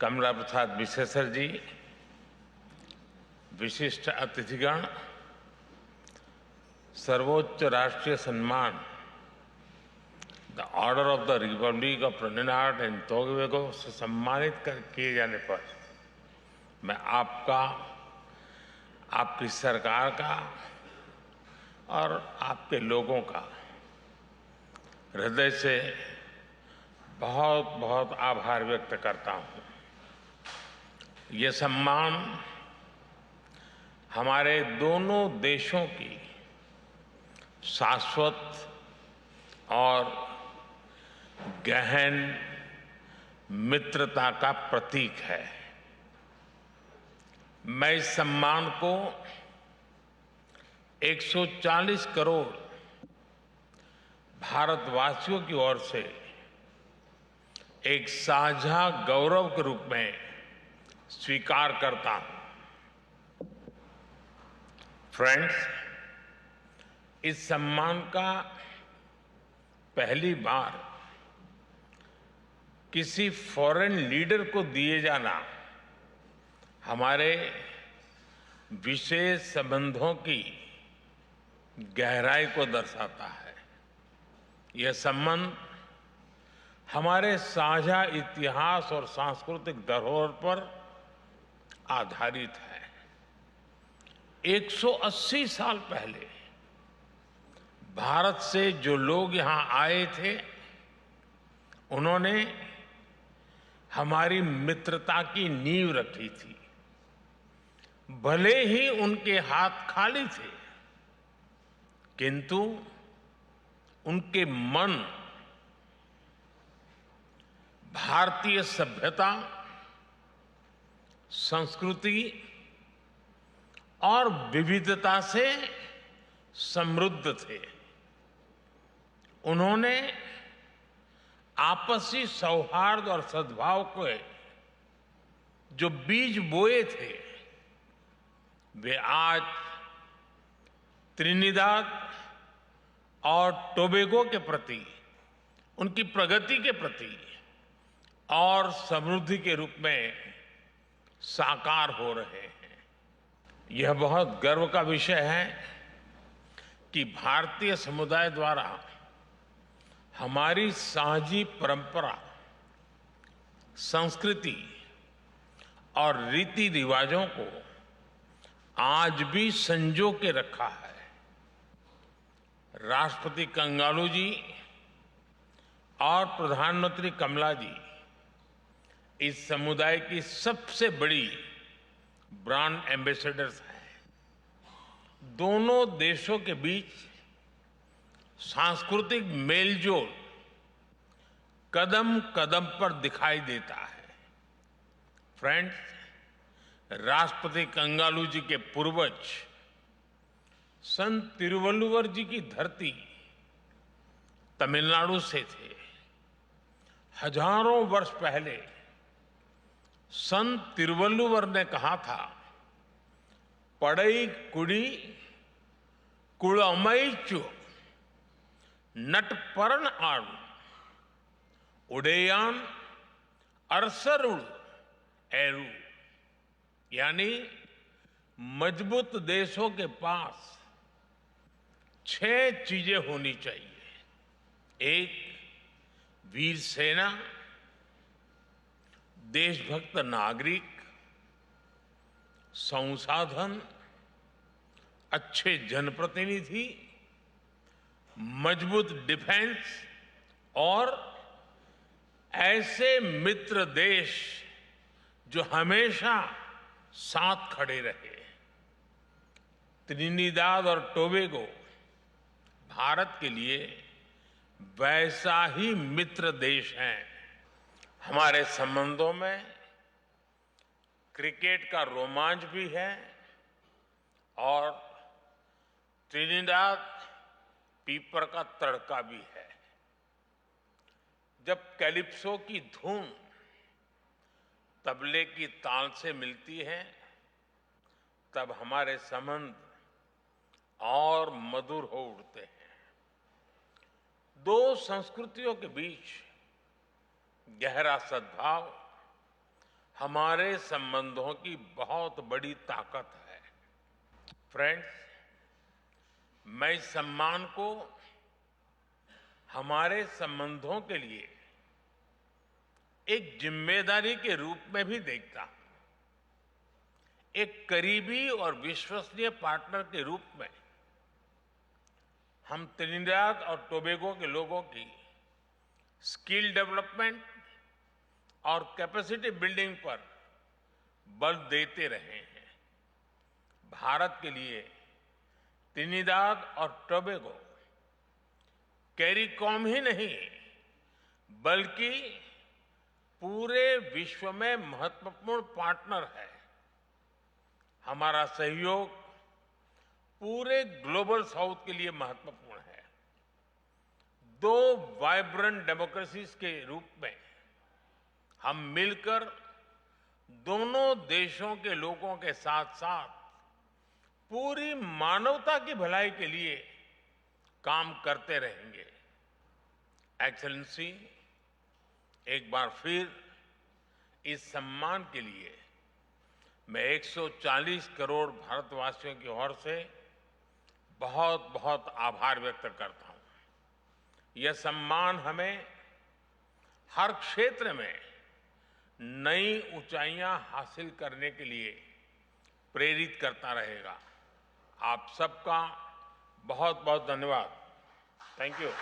कमला प्रसाद विशेषर जी, विशिष्ट अतिथिगण, सर्वोच्च राष्ट्रीय सम्मान the order of the Republic of Trinidad and Tobago से सम्मानित किए जाने पर मैं आपका, आपकी सरकार का और आपके लोगों का हृदय से बहुत बहुत आभार व्यक्त करता हूं। ये सम्मान हमारे दोनों देशों की शाश्वत और गहन मित्रता का प्रतीक है। मैं इस सम्मान को 140 करोड़ भारतवासियों की ओर से एक साझा गौरव के रूप में स्वीकार करता हूं। फ्रेंड्स, इस सम्मान का पहली बार किसी फॉरेन लीडर को दिए जाना हमारे विशेष संबंधों की गहराई को दर्शाता है। यह संबंध हमारे साझा इतिहास और सांस्कृतिक धरोहर पर आधारित है। 180 साल पहले भारत से जो लोग यहां आए थे, उन्होंने हमारी मित्रता की नींव रखी थी। भले ही उनके हाथ खाली थे, किंतु उनके मन भारतीय सभ्यता, संस्कृति और विविधता से समृद्ध थे। उन्होंने आपसी सौहार्द और सद्भाव के जो बीज बोए थे, वे आज त्रिनिदाद और टोबैगो के प्रति, उनकी प्रगति के प्रति और समृद्धि के रूप में साकार हो रहे हैं। यह बहुत गर्व का विषय है कि भारतीय समुदाय द्वारा हमारी साझी परंपरा, संस्कृति और रीति रिवाजों को आज भी संजो के रखा है। राष्ट्रपति कंगालू जी और प्रधानमंत्री कमला जी इस समुदाय की सबसे बड़ी ब्रांड एम्बेसडर्स हैं। दोनों देशों के बीच सांस्कृतिक मेलजोल कदम कदम पर दिखाई देता है। फ्रेंड्स, राष्ट्रपति कंगालू जी के पूर्वज संत तिरुवल्लुवर जी की धरती तमिलनाडु से थे। हजारों वर्ष पहले संत तिरुवल्लुवर ने कहा था, पड़ई कुड़ी कुड़मैचु नटपरण आड़ू उड़ेयान अरसरुड़ एरू। यानी मजबूत देशों के पास 6 चीजें होनी चाहिए। एक, वीर सेना, देशभक्त नागरिक, संसाधन, अच्छे जनप्रतिनिधि, मजबूत डिफेंस और ऐसे मित्र देश जो हमेशा साथ खड़े रहे। त्रिनिदाद और टोबैगो भारत के लिए वैसा ही मित्र देश है। हमारे संबंधों में क्रिकेट का रोमांच भी है और त्रिनिदाद पीपर का तड़का भी है। जब कैलिप्सो की धूम तबले की ताल से मिलती है, तब हमारे संबंध और मधुर हो उठते हैं। दो संस्कृतियों के बीच गहरा सद्भाव हमारे संबंधों की बहुत बड़ी ताकत है। फ्रेंड्स, मैं इस सम्मान को हमारे संबंधों के लिए एक जिम्मेदारी के रूप में भी देखता हूं। एक करीबी और विश्वसनीय पार्टनर के रूप में हम त्रिनिदाद और टोबैगो के लोगों की स्किल डेवलपमेंट और कैपेसिटी बिल्डिंग पर बल देते रहे हैं। भारत के लिए त्रिनिदाद और टोबैगो कैरिकॉम ही नहीं बल्कि पूरे विश्व में महत्वपूर्ण पार्टनर है। हमारा सहयोग पूरे ग्लोबल साउथ के लिए महत्वपूर्ण है। दो वाइब्रेंट डेमोक्रेसीज के रूप में हम मिलकर दोनों देशों के लोगों के साथ साथ पूरी मानवता की भलाई के लिए काम करते रहेंगे। एक्सेलेंसी, एक बार फिर इस सम्मान के लिए मैं 140 करोड़ भारतवासियों की ओर से बहुत बहुत आभार व्यक्त करता हूं। यह सम्मान हमें हर क्षेत्र में नई ऊंचाइयां हासिल करने के लिए प्रेरित करता रहेगा। आप सबका बहुत बहुत धन्यवाद। Thank you.